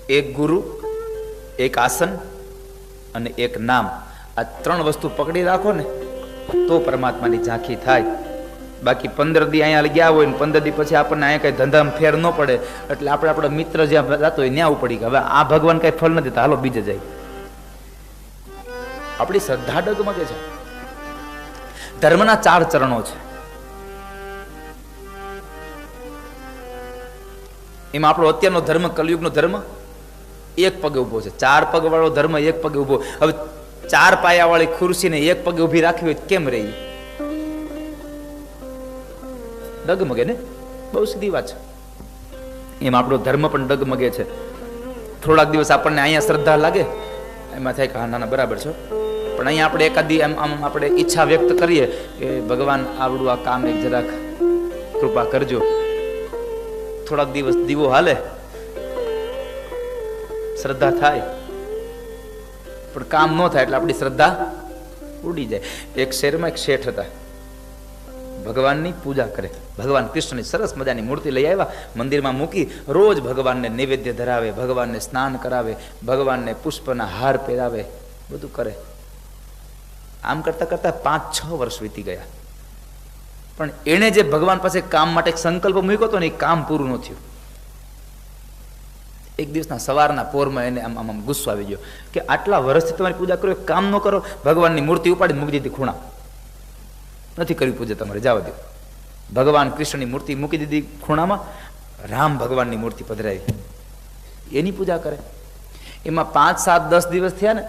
એક ગુરુ, એક આસન અને એક નામ, આ ત્રણ વસ્તુ પકડી રાખો ને તો પરમાત્માની ઝાંખી થાય. બાકી 15 દી અહીંયા ગયા હોય ને 15 દી પછી આપણને અહીંયા કઈ ધંધામાં ફેર ન પડે એટલે આપણે આપણા મિત્ર જ્યાં જતો હોય ત્યાં ઉપડી ગયા. હવે આ ભગવાન કઈ ફળ નથી, હાલો બીજે જાય. આપણી શ્રદ્ધા ડગમગે છે. ધર્મના 4 ચરણો છે. એમાં આપણો અત્યારનો ધર્મ, કલયુગનો ધર્મ એક પગે ઉભો છે. 4 પગ વાળો ધર્મ એક પગે ઉભો. હવે 4 પાયા વાળી ખુરશીને એક પગે ઉભી રાખવી હોય કેમ રહી? ડગમગે ને, બહુ સીધી વાત છે. એમ આપણો ધર્મ પણ ડગમગે છે. થોડાક દિવસ આપણને અહીંયા શ્રદ્ધા લાગે, એમાં થાય કે હા નાના બરાબર છે, પણ અહીંયા આપણે એકાદી આમ આપણે ઈચ્છા વ્યક્ત કરીએ કે ભગવાન આવડું આ કામ એક જરાક કૃપા કરજો. થોડાક દિવસ દીવો હાલે, શ્રદ્ધા થાય, પણ કામ ન થાય એટલે આપણી શ્રદ્ધા ઉડી જાય. એક શહેરમાં એક શેઠ હતા, ભગવાનની પૂજા કરે. ભગવાન કૃષ્ણની સરસ મજાની મૂર્તિ લઈ આવ્યા, મંદિરમાં મૂકી, રોજ ભગવાનને નૈવેદ્ય ધરાવે, ભગવાનને સ્નાન કરાવે, ભગવાનને પુષ્પના હાર પહેરાવે, બધું કરે. આમ કરતા કરતા 5-6 વર્ષ વીતી ગયા. પણ એણે જે ભગવાન પાસે કામ માટે સંકલ્પ મૂક્યો હતો ને એ કામ પૂરું ન થયું. એક દિવસના સવારના પોરમાં એને આમ ગુસ્સો આવી ગયો કે આટલા વર્ષથી તમારી પૂજા કરો, કામ ન કરો. ભગવાનની મૂર્તિ ઉપાડી મૂકી દીધી ખૂણા, નથી કરવી પૂજા તમારે, જવા દો. ભગવાન કૃષ્ણની મૂર્તિ મૂકી દીધી ખૂણામાં, રામ ભગવાનની મૂર્તિ પધરાવી, એની પૂજા કરે. એમાં 5-7-10 દિવસ થયા ને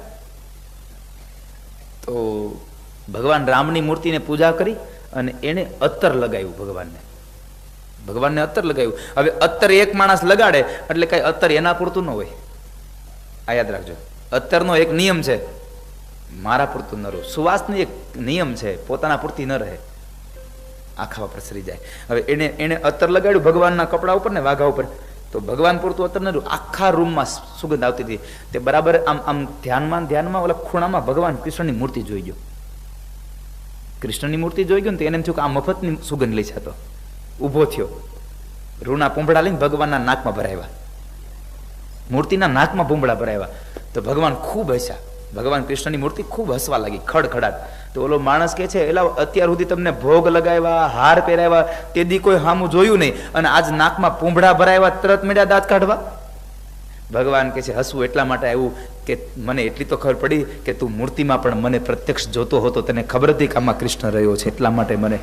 તો ભગવાન રામની મૂર્તિને પૂજા કરી અને એને અત્તર લગાવ્યું ભગવાનને અત્તર લગાવ્યું. હવે અત્તર એક માણસ લગાડે એટલે કઈ અત્તર એના પૂરતું ન હોય. આ યાદ રાખજો, અત્તરનો એક નિયમ છે, મારા પૂરતું ન રહે. સુવાસની એક નિયમ છે, પોતાના પૂરતી ન રહે, આખા પ્રસરી જાય. હવે એને અત્તર લગાડ્યું ભગવાનના કપડા ઉપર ને વાઘા ઉપર, તો ભગવાન પૂરતું અત્તર ન રહ્યું, આખા રૂમમાં સુગંધ આવતી હતી. તે બરાબર આમ ધ્યાનમાં ઓલા ખૂણામાં ભગવાન કૃષ્ણની મૂર્તિ જોઈ ગયો. કૃષ્ણની મૂર્તિ જોઈ ગયો ને તો એને એમ થયું કે આ મફતની સુગંધ લઈ છે. તો ઊભો થયો, રૂના પૂંભળા લઈને ભગવાનના નાકમાં ભરાવ્યા, મૂર્તિના નાકમાં પૂંભળા ભરાવ્યા. તો ભગવાન ખૂબ હસ્યા, ભગવાન કૃષ્ણની મૂર્તિ ખૂબ હસવા લાગી, ખડખડાટ. તો ઓલો માણસ કે છે એલા અત્યાર સુધી તમને ભોગ લગાવ્યા, હાર પહેરાવ્યા, તે દી કોઈ હામું જોયું નહીં, અને આજ નાકમાં પૂંભળા ભરાવ્યા, તરત મળ્યા દાંત કાઢવા. ભગવાન કે છે હસવું એટલા માટે આવ્યું કે મને એટલી તો ખબર પડી કે તું મૂર્તિમાં પણ મને પ્રત્યક્ષ જોતો હતો, તને ખબર હતી કે આમાં કૃષ્ણ રહ્યો છે, એટલા માટે મને.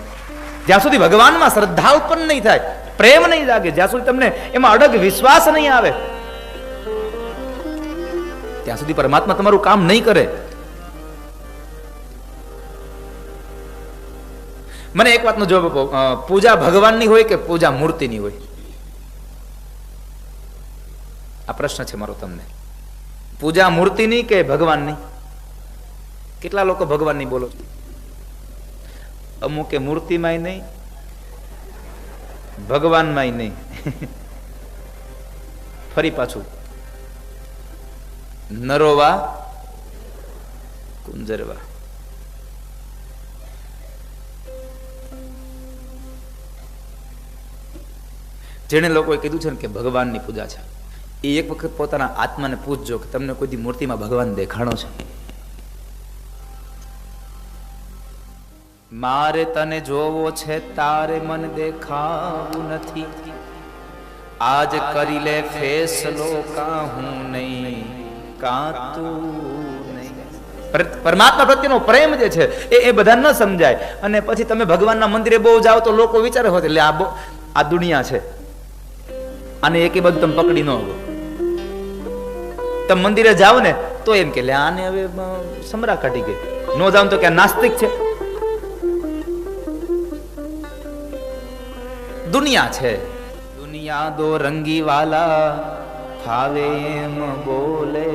જ્યાં સુધી ભગવાનમાં શ્રદ્ધા ઉત્પન્ન નહીં થાય, પ્રેમ નહીં લાગે, જ્યાં સુધી તમને એમાં અડગ વિશ્વાસ નહીં આવે, ત્યાં સુધી પરમાત્મા તમારું કામ નહીં કરે. મને એક વાતનો જવાબ આપો, પૂજા ભગવાનની હોય કે પૂજા મૂર્તિની હોય? આ પ્રશ્ન છે મારો તમને. પૂજા મૂર્તિની કે ભગવાનની? કેટલા લોકો ભગવાનની બોલો? અમુકે મૂર્તિમાંય નહીં, ભગવાનમાંય નહીં. ફરી પાછું, નરોવા કુંજરવા. જેને લોકોએ કીધું છે ને કે ભગવાનની પૂજા છે, એ એક વખત પોતાના આત્માને પૂછજો કે તમને કોઈ દી મૂર્તિમાં ભગવાન દેખાણો છે? મારે તને જોવો છે તારે મન દેખાવું નથી, આજ કરી લે ફેસલો કાં હું નહીં કાં તું નહીં. પરમાત્મા પ્રત્યેનો પ્રેમ જે છે એ બધા ન સમજાય. અને પછી તમે ભગવાનના મંદિરે બહુ જાઓ તો લોકો વિચારે હોત એટલે આ દુનિયા છે, આને એકે બધું તમે પકડી ન આવો. તમે મંદિરે જાઓ ને તો એમ કે આને હવે સમરા કાઢી ગઈ, ન જાવ તો કે નાસ્તિક છે. દુનિયા છે, દુનિયા દો રંગી વાલા, ફાવે એમ બોલે,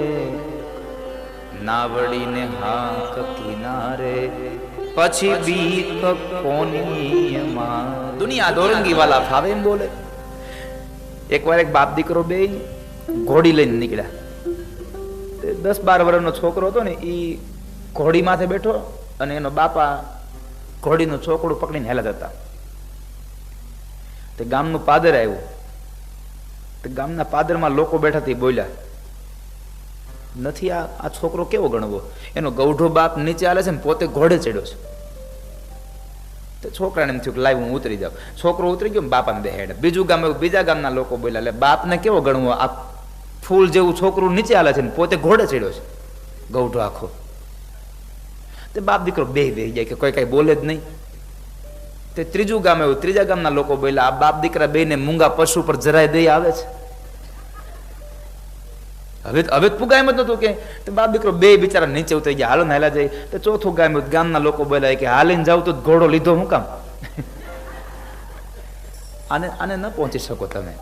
નાવડીને હાક કિનારે, પછી બીક કોની માં. દુનિયા દો રંગી વાલા, ફાવે એમ બોલે. એકવાર એક બાપ દીકરો બે ઘોડી લઈને નીકળ્યા. 10-12 વર્ષનો છોકરો હતો ને, એ ઘોડી માથે બેઠો અને એનો બાપા ઘોડીનું છોકડું પકડીને હેલા હતા. તે ગામનું પાદર આવ્યું, તે ગામના પાદરમાં લોકો બેઠા થી બોલ્યા નથી. આ છોકરો કેવો ગણવો? એનો ગૌઢો બાપ નીચે હાલે છે ને પોતે ઘોડે ચડ્યો છે. તો છોકરાને એમ થયું કે લાવ હું ઉતરી જાઉં. છોકરો ઉતરી ગયો, બાપાને બેહાડે. બીજું ગામ એવું, બીજા ગામના લોકો બોલ્યા, એટલે બાપને કેવો ગણવો? આ ફૂલ જેવું છોકરું નીચે હાલે છે ને પોતે ઘોડે ચડ્યો છે, ગૌઢો આખો. તે બાપ દીકરો બે જાય કે કોઈ કઈ બોલે જ નહીં. તે ત્રીજું ગામ એવું, ત્રીજા ગામના લોકો બોલ્યા, આ બાપ દીકરા બે ને મૂંગા પશુ પર જરાય દઈ આવે છે. હવે પુગાય મત નતું કે બાપ દીકરો બે બિચારા નીચે ઉતરી ગયા, હાલો ને હાલા જાય. તો ચોથું ગામ, ગામના લોકો બોલ્યા કે હાલીને જાવ તો ઘોડો લીધો હું કામ? આને ન પહોંચી શકો તમે.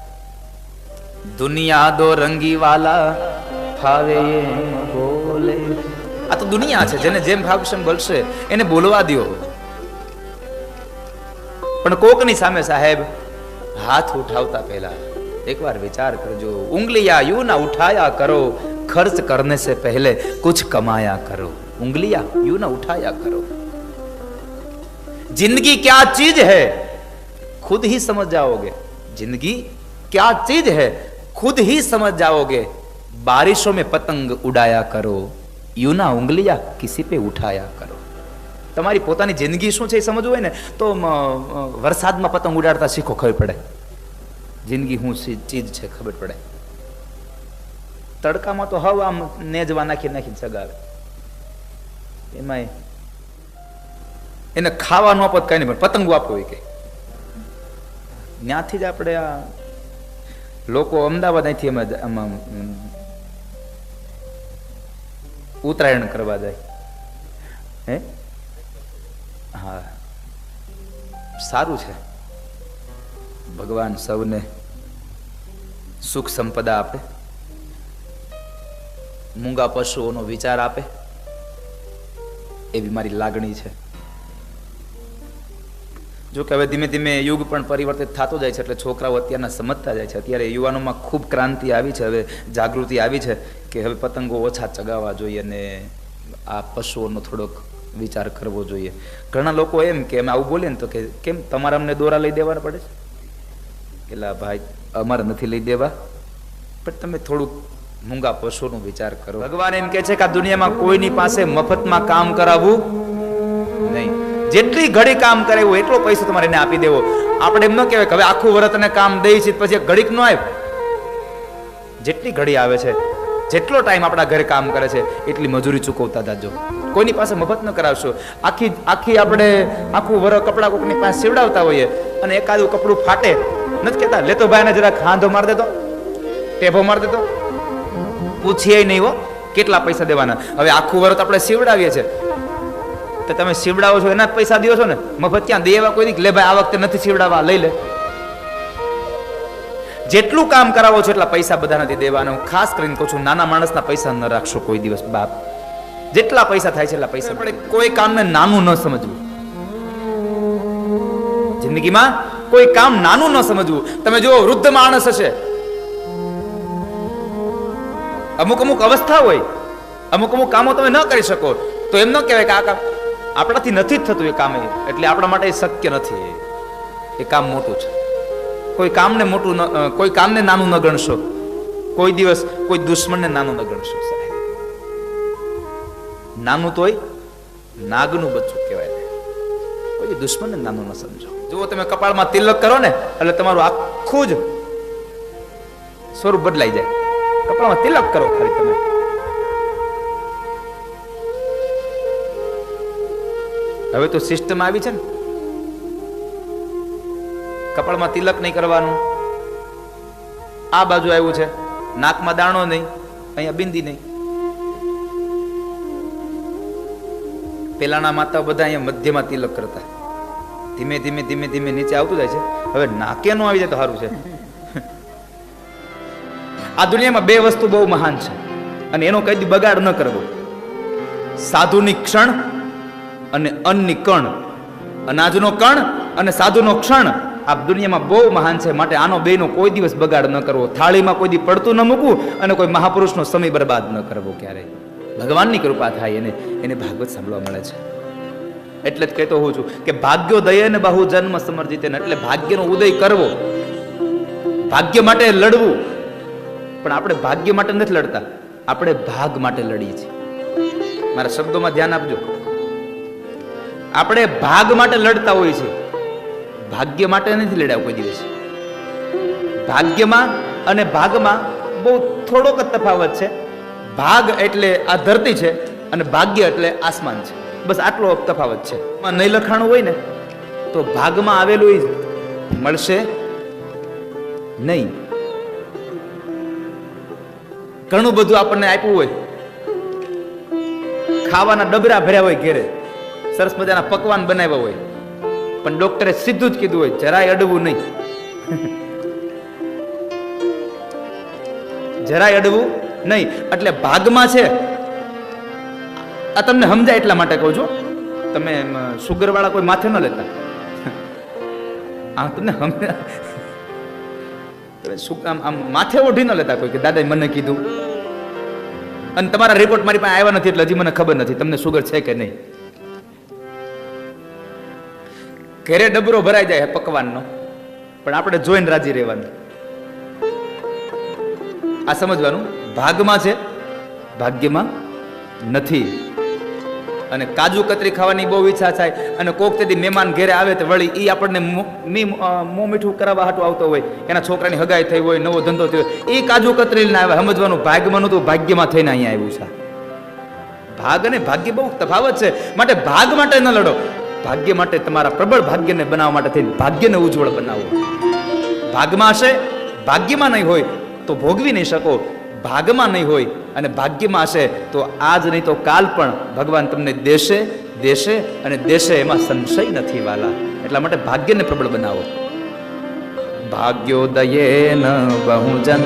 દુનિયા દો રંગી વાલા ફાવે બોલે. આ તો દુનિયા છે, જેને જેમ ભાવશે બોલશે એને બોલવા દો. પણ કોકની સામે સાહેબ હાથ ઉઠાવતા પહેલા એકવાર વિચાર કરજો. ઉંગલિયા यूं ना उठाया करो, खर्च करने से पहले कुछ कमाया करो. उंगलियां यूं ना उठाया करो. जिंदगी क्या चीज है खुद ही समझ जाओगे. जिंदगी क्या चीज है खुद ही समझ जाओगे. बारिशों में पतंग उड़ाया करो, यूं ना उंगलियां किसी पे उठाया करो. તમારી પોતાની જિંદગી શું છે એ સમજવું હોય ને તો વરસાદમાં પતંગ ઉડાડતા શીખો, ખબર પડે જિંદગી શું ચીજ છે, ખબર પડે. તડકામાં તો હવા આમ નેજવા નાખીને સગાવે, એમાં એને ખાવાનું આપો કઈ નહીં, પણ પતંગો આપો એ કે. ત્યાંથી જ આપણે આ લોકો અમદાવાદ અહીંથી આમાં ઉત્તરાયણ કરવા જાય. હે હા, સારું છે. ભગવાન સૌને સુખ સંપદા આપે, મૂંગા પશુઓનો વિચાર આપે, એવી મારી લાગણી છે. જો કે હવે ધીમે ધીમે યુગ પણ પરિવર્તિત થતો જાય છે, એટલે છોકરાઓ અત્યારના સમજતા જાય છે. અત્યારે યુવાનોમાં ખૂબ ક્રાંતિ આવી છે, હવે જાગૃતિ આવી છે કે હવે પતંગો ઓછા ચગાવવા જોઈએ અને આ પશુઓનો થોડોક વિચાર કરવો જોઈએ. ઘણા લોકો એમ કે અમે આવું બોલીએ ને તો કે કેમ તમારે અમને દોરા લઈ દેવાના પડે છે? એટલે ભાઈ અમારે નથી લઈ દેવા, પણ તમે થોડુંક મૂંગા પશુનો વિચાર કરો. ભગવાન એમ કે છે કે આ દુનિયામાં કોઈની પાસે મફતમાં કામ કરાવવું નહીં. જેટલી ઘડી કામ કરાવ્યું એટલો પૈસો તમારે એને આપી દેવો. આપણે એમ ન કહેવાય કે હવે આખું વરસ તને કામ દઈ છે પછી ઘડીક નો આવે. જેટલી ઘડી આવે છે, જેટલો ટાઈમ આપણા ઘરે કામ કરે છે એટલી મજૂરી ચૂકવતા જાજો. કોઈની પાસે મફત ન કરાવશો. આખી આપણે આખું વરસ કપડા કોકની પાસે સીવડાવતા હોઈએ અને એકાદું કપડું ફાટે, નથી કહેતા લેતો ભાઈને જરાક હાંધો માર દેતો, ટેભો માર દેતો, પૂછીએ નહીં હો કેટલા પૈસા દેવાના. હવે આખું વરસ આપણે સીવડાવીએ છીએ તો તમે સીવડાવો છો એના જ પૈસા દો છો ને, મફત ક્યાં દેવા કોઈ લે ભાઈ આ વખતે નથી સીવડાવવા, લઈ લે. જેટલું કામ કરાવો છો એટલા પૈસા બધા નથી દેવાના. હું ખાસ કરીને કહું છું, નાના માણસના પૈસા ન રાખશો કોઈ દિવસ. બાપ જેટલા પૈસા થાય છે એટલા પૈસા. આપણે કોઈ કામને નાનું ન સમજવું. જિંદગીમાં કોઈ કામ નાનું ન સમજવું. તમે જો વૃદ્ધ માણસ હશે, અમુક અવસ્થા હોય, અમુક કામો તમે ન કરી શકો તો એમ ન કહેવાય કે આ કામ આપણાથી નથી જ થતું એ કામ, એટલે આપણા માટે શક્ય નથી. એ કામ મોટું છે. કોઈ કામને મોટું કોઈ કામને નાનું ન ગણશો. કોઈ દિવસ કોઈ દુશ્મનને નાનું ન ગણશો. સાહેબ નાનું તોય નાગનું બચ્ચું કહેવાય. કોઈ દુશ્મનને નાનું ન સમજો. જો તમે કપાળમાં તિલક કરો ને એટલે તમારું આખું જ સ્વરૂપ બદલાઈ જાય. કપાળમાં તિલક કરો ખાલી તમે. હવે તો સિસ્ટમ આવી છે ને, કપાળમાં તિલક નહીં કરવાનું. આ બાજુ આવ્યું છે, નાકમાં દાણો નહીં, અહીંયા બિંદી નહીં. પેલાના માતા બધા અહીંયા મધ્યમાં તિલક કરતા, ધીમે ધીમે ધીમે ધીમે નીચે આવતું જાય છે. હવે નાકે નો આવી જાય તો સારું છે. આ દુનિયામાં બે વસ્તુ બહુ મહાન છે અને એનો કઈ બગાડ ન કરવો. સાધુની ક્ષણ અને અન્નની કણ. અનાજનો કણ અને સાધુનો ક્ષણ આ દુનિયામાં બહુ મહાન છે. માટે આનો બેનો કોઈ દિવસ બગાડ ન કરવો. થાળીમાં કોઈ દી પડતું ન મૂકવું અને કોઈ મહાપુરુષનો સમય બરબાદ ન કરવો ક્યારેય. ભગવાનની કૃપા થાય એને ભાગવત સાંભળવા મળે છે. એટલે જ કહેતો હોઉં છું કે ભાગ્યો દયન બહુ જન્મ સમર્જિત. એટલે ભાગ્યનો ઉદય કરવો, ભાગ્ય માટે લડવું. પણ આપણે ભાગ્ય માટે નથી લડતા, આપણે ભાગ માટે લડીએ છીએ. મારા શબ્દોમાં ધ્યાન આપજો. આપણે ભાગ માટે લડતા હોઈએ છીએ, ભાગ્ય માટે નથી લડ્યા કોઈ દિવસ. ભાગ્યમાં અને ભાગમાં બહુ થોડોક જ તફાવત છે. ભાગ એટલે આ ધરતી છે અને ભાગ્ય એટલે આસમાન છે. બસ આટલો તફાવત છે. નહીં લખાણું હોય ને તો ભાગમાં આવેલું મળશે નહીં. ઘણું બધું આપણને આપ્યું હોય, ખાવાના ડબરા ભર્યા હોય, ઘેરે સરસ મજાના પકવાન બનાવ્યા હોય, પણ ડોક્ટરે સીધું જ કીધું હોય જરાય અડવું નહીં. જરાય અડવું નહીં. એટલે ભાગમાં છે. આ તમને સમજાય એટલા માટે કહું છું. તમે સુગર વાળા કોઈ માથે ન લેતા. તમને આમ માથે ઓઢી ન લેતા કોઈ કે દાદા મને કીધું અને તમારા રિપોર્ટ મારી પાસે આવ્યા નથી એટલે હજી મને ખબર નથી તમને સુગર છે કે નહીં. ઘરે ડબરો ભરાઈ જાય પકવાનનો, પણ આપણે જોઈને રાજી રહેવાનું. આ સમજવાનું. ભાગમાં છે, ભાગ્યમાં નથી. અને કાજુ કતરી ખાવાની બહુ ઈચ્છા થાય અને કોક તેથી મહેમાન ઘેરે આવે તો વળી એ આપણને મોં મીઠું કરાવવા હાટું આવતો હોય, એના છોકરાની હગાઈ થઈ હોય, નવો ધંધો થયો, એ કાજુ કતરી લઈને આવે. સમજવાનું ભાગ્યમાં નતું, ભાગ્યમાં થઈને અહીંયા આવ્યું છે. ભાગ અને ભાગ્ય બહુ તફાવત છે. માટે ભાગ માટે ન લડો, ભાગ્ય માટે તમારા પ્રબળ ભાગ્યને બનાવવા માટે થઈને ભાગ્યને ઉજ્જવળ બનાવો. ભાગમાં હશે, ભાગ્યમાં નહીં હોય તો ભોગવી નહીં શકો. ભાગમાં નહીં હોય અને ભાગ્યમાં હશે તો આજ નહીં તો કાલ પણ ભગવાન તમને દેશે દેશે અને દેશે, એમાં સંશય નથી વાલા. એટલા માટે ભાગ્યને પ્રબળ બનાવો. ભાગ્યોદયેન બહુજન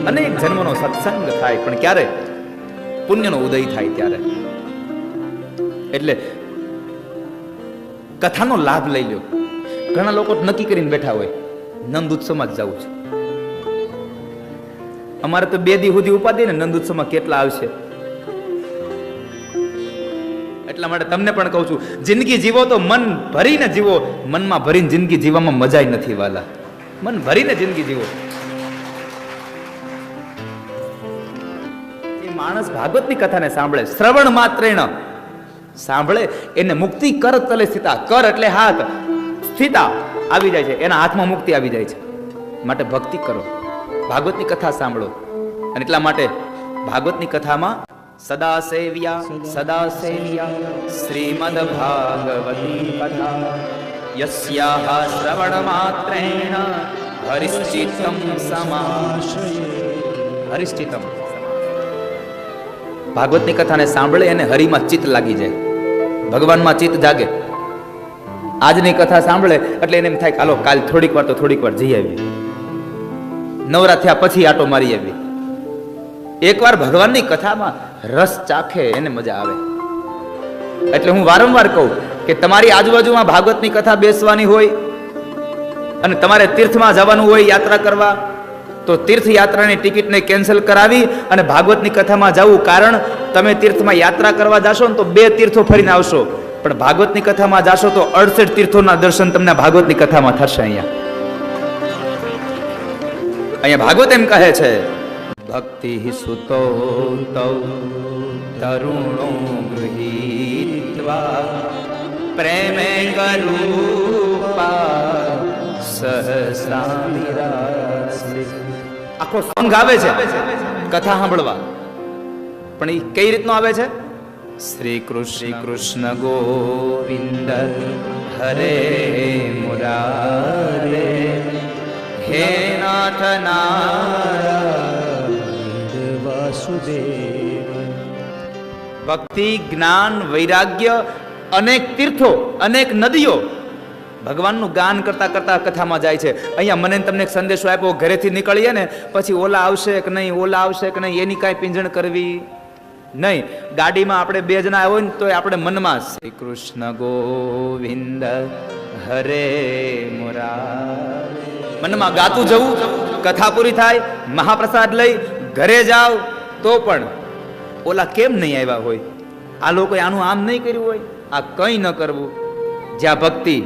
અનેક જન્મનો સત્સંગ થાય, પણ ક્યારે? પુણ્યનો ઉદય થાય ત્યારે. એટલે કથાનો લાભ લઈ લો. ઘણા લોકો નક્કી કરીને બેઠા હોય નંદ ઉત્સવમાં જ જવું છે. અમારે તો 2 દી સુધી ઉપાધિ ને નંદ ઉત્સવમાં કેટલા આવશે. એટલા માટે તમને પણ કહું છું, જિંદગી જીવો તો મન ભરીને જીવો. મનમાં ભરીને જિંદગી જીવવામાં મજા નથી વાલા. મન ભરીને જિંદગી જીવો. એ માણસ ભાગવતની કથાને સાંભળે, શ્રવણ માત્રેણ સાંભળે, એને મુક્તિ કર તલે સ્થિતા. કર એટલે હાથ, સ્થિતા આવી જાય છે, એના હાથમાં મુક્તિ આવી જાય છે. માટે ભક્તિ કરો, ભાગવતની કથા સાંભળો. અને એટલા માટે ભાગવતની કથામાં સદા સેવ્યા શ્રીમદ ભાગવતી કથા યસ્યાહ શ્રવણ માત્રેણ હરિશ્ચિત્તમ સમાશ્રયે. હરિશ્ચિત્તમ, ભાગવતની કથાને સાંભળે એને હરિમાં ચિત્ત લાગી જાય, ભગવાનમાં ચિત્ત જાગે. આજની કથા સાંભળે એટલે એને એમ થાય કે હાલો કાલ થોડીક વાર જઈ આવીએ, નવરા થયા પછી આટો મારી આવી. એકવાર ભગવાનની કથામાં રસ ચાખે એને મજા આવે. એટલે હું વારંવાર કહું કે તમારી આજુબાજુમાં ભાગવતની કથા બેસવાની હોય અને તમારે તીર્થમાં જવાનું હોય, યાત્રા કરવા, તો તીર્થયાત્રાની ટિકિટને કેન્સલ કરાવી અને ભાગવતની કથામાં જવું. કારણ તમે તીર્થમાં યાત્રા કરવા જાશો ને તો 2 તીર્થો ફરીને આવશો, પણ ભાગવતની કથામાં જાશો તો 68 તીર્થોના દર્શન તમને ભાગવતની કથામાં થશે. અહીંયા ભાગવત એમ કહે છે, ભક્તિ સુતો તરુણો ગૃહીત્વા પ્રેમે કરૂપા સહસા વિરાસિત. આખો સોંગ આવે છે કથા સાંભળવા, પણ એ કઈ રીતનો આવે છે? શ્રી કૃષ્ણ ગોવિંદ હરે મુરારે હે નાથ નારાયણ વાસુદેવ. ભક્તિ, જ્ઞાન, વૈરાગ્ય, અનેક તીર્થો, અનેક નદીઓ ભગવાનનું ગાન કરતા કરતા કથામાં જાય છે. અહીંયા મને તમને એક સંદેશો આપ્યો, ઘરેથી નીકળીએ ને પછી ઓલા આવશે કે નહીં, ઓલા આવશે કે નહીં, એની કાંઈ પીંજણ કરવી નહીં. ગાડીમાં આપણે 2 જણા હોય ને તો આપણે મનમાં શ્રી કૃષ્ણ ગોવિંદ હરે મુરારે મનમાં ગાતું જવું. કથા પૂરી થાય, મહાપ્રસાદ લઈ ઘરે જાવ તો પણ ઓલા કેમ નહીં આવ્યા હોય, આ લોકોએ આનું આમ નહીં કર્યું હોય, આ કંઈ ન કરવું. જ્યાં ભક્તિ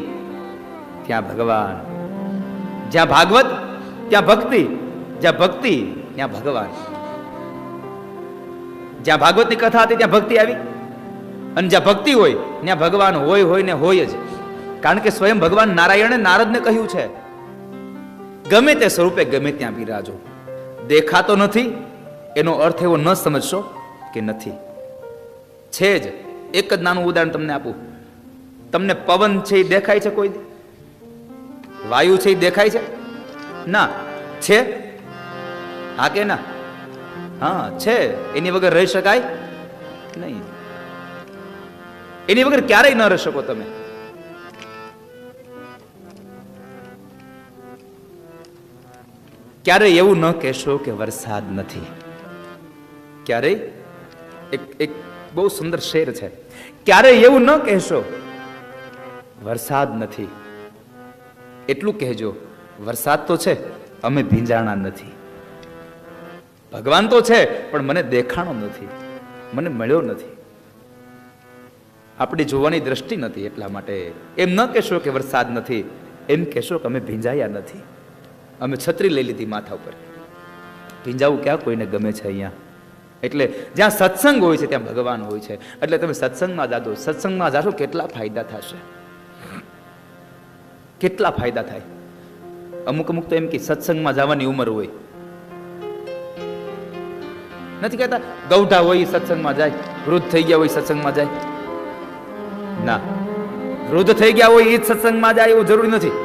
ત્યાં ભગવાન, જ્યાં ભાગવત ત્યાં ભક્તિ, જ્યાં ભક્તિ ત્યાં ભગવાન. જ્યાં ભાગવતની કથા હતી ત્યાં ભક્તિ આવી, અને જ્યાં ભક્તિ હોય ત્યાં ભગવાન હોય ને હોય જ. કારણ કે સ્વયં ભગવાન નારાયણે નારદને કહ્યું છે, ગમે તે સ્વરૂપે ગમે ત્યાં બિરાજો. દેખાતો નથી એનો અર્થ એવો ન સમજશો કે નથી, છે જ. એક જ નાનું ઉદાહરણ તમને આપું. તમને પવન છે એ દેખાય છે? કોઈ વાયુ છે એ દેખાય છે? ના. છે? હા કે ના? હા છે. એની વગર રહી શકાય નહીં. એની વગર ક્યારેય ન રહી શકો તમે. ક્યારેય એવું ન કહેશો કે વરસાદ નથી. ક્યારેય એક બહુ સુંદર શેર છે, ક્યારેય એવું ન કહેશો વરસાદ નથી. એટલું કહેજો, વરસાદ તો છે, અમે ભીંજાણા નથી. ભગવાન તો છે પણ મને દેખાણો નથી, મને મળ્યો નથી. આપણી જોવાની દ્રષ્ટિ નથી. એટલા માટે એમ ન કહેશો કે વરસાદ નથી, એમ કહેશો કે અમે ભીંજાયા નથી. અમે છત્રી લઈ લીધી માથા ઉપર. ભીંજાવું ક્યાં કોઈને ગમે છે અહીંયા? એટલે જ્યાં સત્સંગ હોય છે ત્યાં ભગવાન હોય છે. એટલે તમે સત્સંગમાં જાજો. સત્સંગમાં જાશો કેટલા ફાયદા થશે, કેટલા ફાયદા થાય. અમુક તો એમ કે સત્સંગમાં જવાની ઉંમર હોય. નથી કહેતા ગૌઢા હોય સત્સંગમાં જાય, વૃદ્ધ થઈ ગયા હોય સત્સંગમાં જાય? ના, વૃદ્ધ થઈ ગયા હોય એ જ સત્સંગમાં જાય એવું જરૂરી નથી.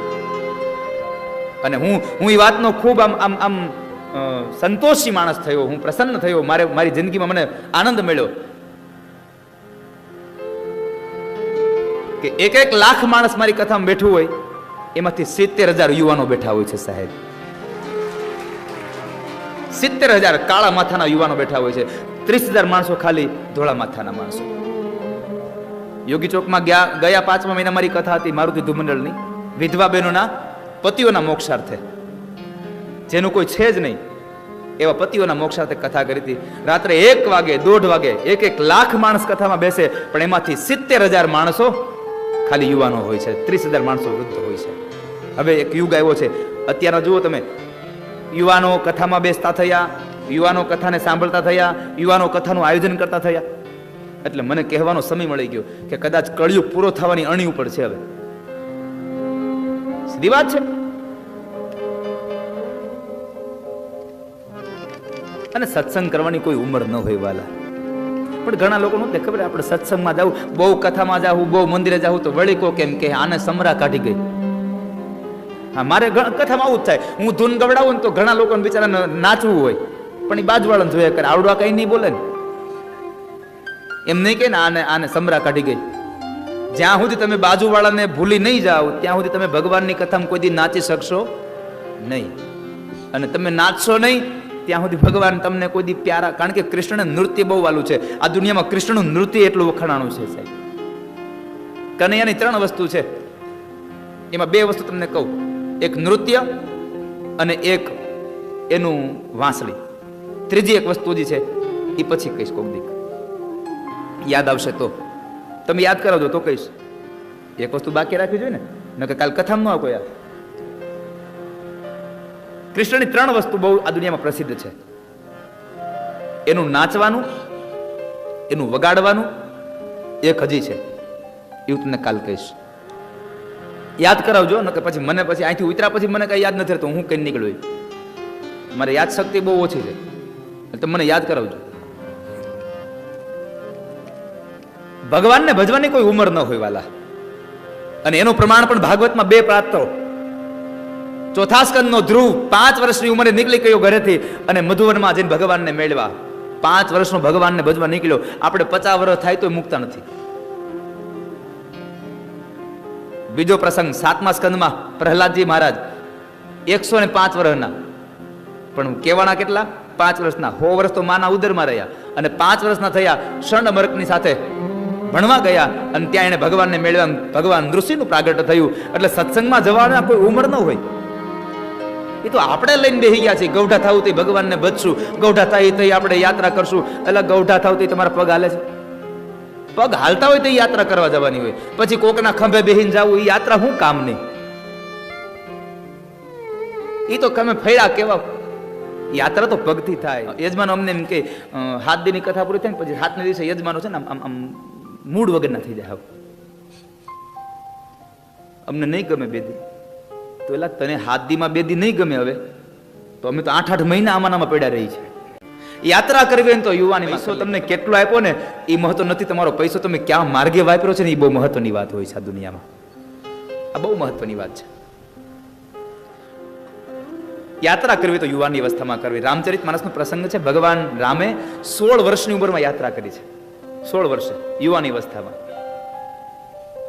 અને હું એ વાતનો ખૂબ આમ સંતોષી માણસ થયો, હું પ્રસન્ન થયો. મારી જિંદગીમાં મને આનંદ મળ્યો કે 1 લાખ માણસ મારી કથામાં બેઠું હોય, એમાંથી 70,000 યુવાનો બેઠા હોય છે સાહેબ. 70,000 કાળા માથાના યુવાનો બેઠા હોય છે, 30,000 માણસો ખાલી ધોળા માથાના માણસો. યોગી ચોકમાં ગયા 5મા મહિના મારી કથા હતી મારુતિ ધુમંડળની. વિધવા બહેનોના પતિઓના મોક્ષાર્થે, જેનું કોઈ છે જ નહીં એવા પતિઓના મોક્ષાર્થે કથા કરી હતી. રાત્રે 1 વાગે 1:30 વાગે 1 લાખ માણસ કથામાં બેસે, પણ એમાંથી 70,000 માણસો ખાલી યુવાનો હોય છે, 30,000 માણસો વૃદ્ધ હોય છે. હવે એક યુગ આવ્યો છે અત્યારના. જુઓ તમે, યુવાનો કથામાં બેસતા થયા, યુવાનો કથાને સાંભળતા થયા, યુવાનો કથાનું આયોજન કરતા થયા. એટલે મને કહેવાનો સમય મળી ગયો કે કદાચ કળિયુગ પૂરો થવાની અણી ઉપર છે. હવે સીધી વાત છે. અને સત્સંગ કરવાની કોઈ ઉંમર ન હોય વાલા. પણ ઘણા લોકો નું ખબર, આપણે સત્સંગમાં જવું, બહુ કથામાં જવું, બહુ મંદિરે જવું તો વળી કો કેમ કે આને સમરા કાઢી ગઈ. હા, મારે કથામાં આવું જ થાય. હું ધૂન ગવડાવું ને તો ઘણા લોકોને બિચારાને નાચવું હોય, પણ એ બાજુવાળાને જોયા કરે, આવડવા કઈ નહીં બોલે ને. એમ નહીં કે આને સમરા કાઢી ગઈ. જ્યાં સુધી તમે બાજુવાળાને ભૂલી નહીં જાઓ ત્યાં સુધી તમે ભગવાનની કથામાં કોઈ દી નાચી શકશો નહીં. અને તમે નાચશો નહીં ત્યાં સુધી ભગવાન તમને કોઈ દી પ્યારા. કારણ કે કૃષ્ણને નૃત્ય બહુ વાલું છે. આ દુનિયામાં કૃષ્ણનું નૃત્ય એટલું વખાણાનું છે સાહેબ. કનૈયાની 3 વસ્તુ છે, એમાં 2 વસ્તુ તમને કહું. એક નૃત્ય અને એક એનું વાંસળી. ત્રીજી એક વસ્તુ જે છે એ પછી કહીશ કોક દીક, યાદ આવશે તો. તમે યાદ કરાવજો તો કહીશ. એક વસ્તુ બાકી રાખવી જોઈએ ને કે કાલ કથામાં ન આવો યાર. કૃષ્ણની 3 વસ્તુ બહુ આ દુનિયામાં પ્રસિદ્ધ છે. એનું નાચવાનું, એનું વગાડવાનું, એક હજી છે, એવું તમને કાલ કહીશ. યાદ કરાવજો ને કે પછી મને અહીંથી ઉતર્યા પછી મને કઈ યાદ નથી રહેતું, હું કઈ નીકળ્યું. મારે યાદ શક્તિ બહુ ઓછી છે, એટલે મને યાદ કરાવજો. ભગવાનને ભજવાની કોઈ ઉંમર ન હોય વાલા. અને એનું પ્રમાણ પણ ભાગવતમાં 2 પ્રાપ્તો. ચોથા સ્કંદનો ધ્રુવ 5 વર્ષની ઉંમરે નીકળી ગયો ઘરેથી અને મધુવનમાં જઈને ભગવાનને મેળવા. 5 વર્ષનો ભગવાનને ભજવા નીકળ્યો. આપણે 50 વર્ષ થાય તો મુકતા નથી. બીજો પ્રસંગ 7મા સ્કંદમાં પ્રહલાદજી મહારાજ 105 વર્ષના, પણ કેવાના કેટલા? 5 વર્ષના. 100 વર્ષ તો માના ઉદરમાં રહ્યા અને 5 વર્ષના થયા શર્ણમર્કની સાથે ભણવા ગયા અને ત્યાં એને ભગવાનને મેળવ્યા. ભગવાન નૃસિંહનું પ્રાગટ્ય થયું. એટલે સત્સંગમાં જવાના કોઈ ઉંમર ન હોય. એ તો આપણે લઈને બેસી ગયા છીએ. ગૌઢા થવું તો ભગવાનને ભજશું, ગૌઢા થાય તો આપણે યાત્રા કરશું. એટલે ગૌઢા થાવ તો તમારા પગ હાલે છે? પગ હાલતા હોય તો યાત્રા કરવા જવાની હોય. પછી કોકના ખંભે બેહીને જવું એ યાત્રા શું કામ નહીં? એ તો તમે ફેરા કેવા યાત્રા તો પગથી થાય. યજમાનો અમને એમ કે 7 દિનની કથા પૂરી થાય ને પછી 7ને દિવસે યજમાનો છે ને આમ મૂડ વગરના થઈ જાય. અમને નહીં ગમે 2 દી. તો એલા તને 7 દીમાં 2 દી નહીં ગમે, હવે તો અમે તો 8 મહિના આમાં પડ્યા રહી છે. યાત્રા કરવી હોય ને તો યુવાની પૈસો તમને કેટલો આપ્યો ને એ મહત્વ નથી. તમારો પૈસો તમે ક્યાં માર્ગે વાપર્યો છે ને એ બહુ મહત્વની વાત હોય છે આ દુનિયામાં. આ બહુ મહત્વની વાત છે. યાત્રા કરવી તો યુવાની અવસ્થામાં કરવી. રામચરિત માનસનો પ્રસંગ છે. ભગવાન રામે 16 વર્ષની ઉંમરમાં યાત્રા કરી છે. 16 વર્ષે યુવાની અવસ્થામાં.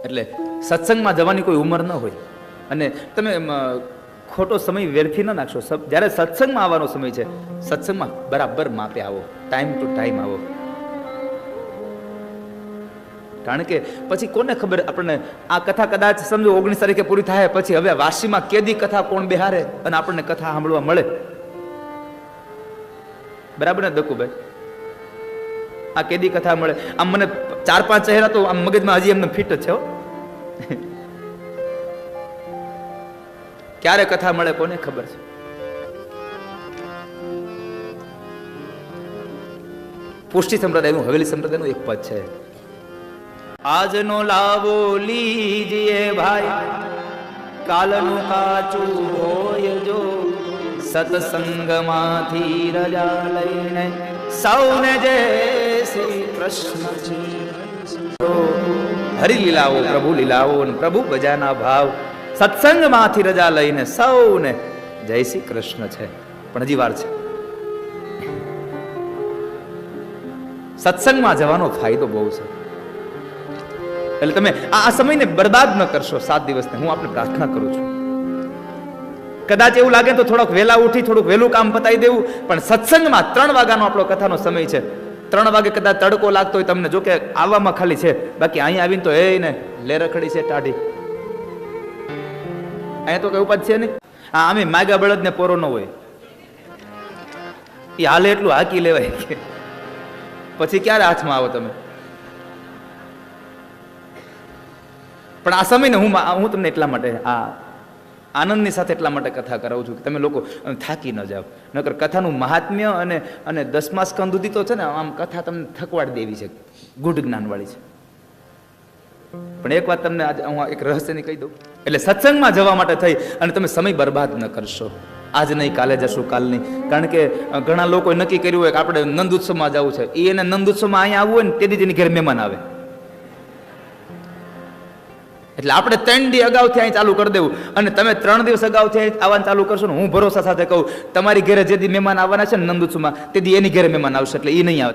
એટલે સત્સંગમાં જવાની કોઈ ઉંમર ન હોય. અને તમે ખોટો સમય વેરથી ન નાખશો. જ્યારે સત્સંગમાં આવવાનો સમય છે, સત્સંગમાં બરાબર માપે આવો, ટાઈમ ટુ ટાઈમ આવો. કારણ કે પછી કોને ખબર આપણને આ કથા કદાચ સમજો 19 તારીખે પૂરી થાય પછી હવે વાસીમાં કેદી કથા કોણ બેહારે અને આપણને કથા સાંભળવા મળે. બરાબર ને દકુભાઈ? આ કેદી કથા મળે. આમ મને 4-5 ચહેરા તો આમ મગજમાં હજી એમને ફિટ જ છે. ક્યારે કથા મળે કોને ખબર છે. પુષ્ટિ સંપ્રદાયનું, હવેલી સંપ્રદાયનું એક પદ છે. આજનો લાવો લીજીએ ભાઈ, કાલનું કાચું હોય જો, સત્સંગમાંથી રજા લઈને સૌને જય શ્રી કૃષ્ણ. હરિ લીલાઓ, પ્રભુ લીલાઓ, પ્રભુ ભજાના ભાવ, સત્સંગમાંથી રજા લઈને સૌને જય શ્રી કૃષ્ણ છે. પણ હજી વાર છે. સત્સંગમાં જવાનો ફાયદો બહુ છે. એટલે તમે આ સમયને બરબાદ ન કરશો. 7 દિવસને હું આપને પ્રાર્થના કરું છું. કદાચ એવું લાગે તો થોડોક વહેલા ઉઠી થોડુંક વહેલું કામ પતાવી દેવું, પણ સત્સંગમાં 3 વાગ્યાનો આપણો કથાનો સમય છે. 3 વાગે કદાચ તડકો લાગતો હોય તમને, જો કે આવવામાં ખાલી છે, બાકી અહીંયા આવીને તો ને લે રખડી છે ટાઢી. અહીંયા તો કઈ ઉપાધ છે નહીં. હા, અમે માગા બળદ ને પોરો ન હોય એ હાલે એટલું હાકી લેવાય કે પછી ક્યારે હાથમાં આવો તમે. પણ આ સમયને હું તમને એટલા માટે આ આનંદની સાથે એટલા માટે કથા કરાવું છું કે તમે લોકો થાકી ન જાઓ. નકર કથાનું મહાત્મ્ય અને 10મા સ્કંદ સુધી તો છે ને આમ કથા તમને થકવાડી દેવી છે, ગુઢ જ્ઞાનવાળી છે. પણ એક વાત તમને આજે હું એક રહસ્યની કહી દઉં. એટલે સત્સંગમાં જવા માટે થઈ અને તમે સમય બરબાદ ન કરશો. આજ નહીં કાલે જશું, કાલ નહીં. કારણ કે ઘણા લોકોએ નક્કી કર્યું હોય કે આપણે નંદ ઉત્સવમાં જવું છે. એને નંદ ઉત્સવમાં અહીંયા આવવું હોય ને તેથી તેની ઘરે મહેમાન આવે. એટલે આપણે 3 દી અગાઉથી અહીં ચાલુ કરી દેવું. અને તમે 3 દિવસ અગાઉથી અહીં આવવાનું ચાલુ કરશો ને, હું ભરોસા સાથે કહું તમારી ઘરે જે દી મહેમાન આવવાના છે ને નંદ ઉત્સવમાં, તે દી એની ઘરે મહેમાન આવશે. એટલે એ નહીં આવે.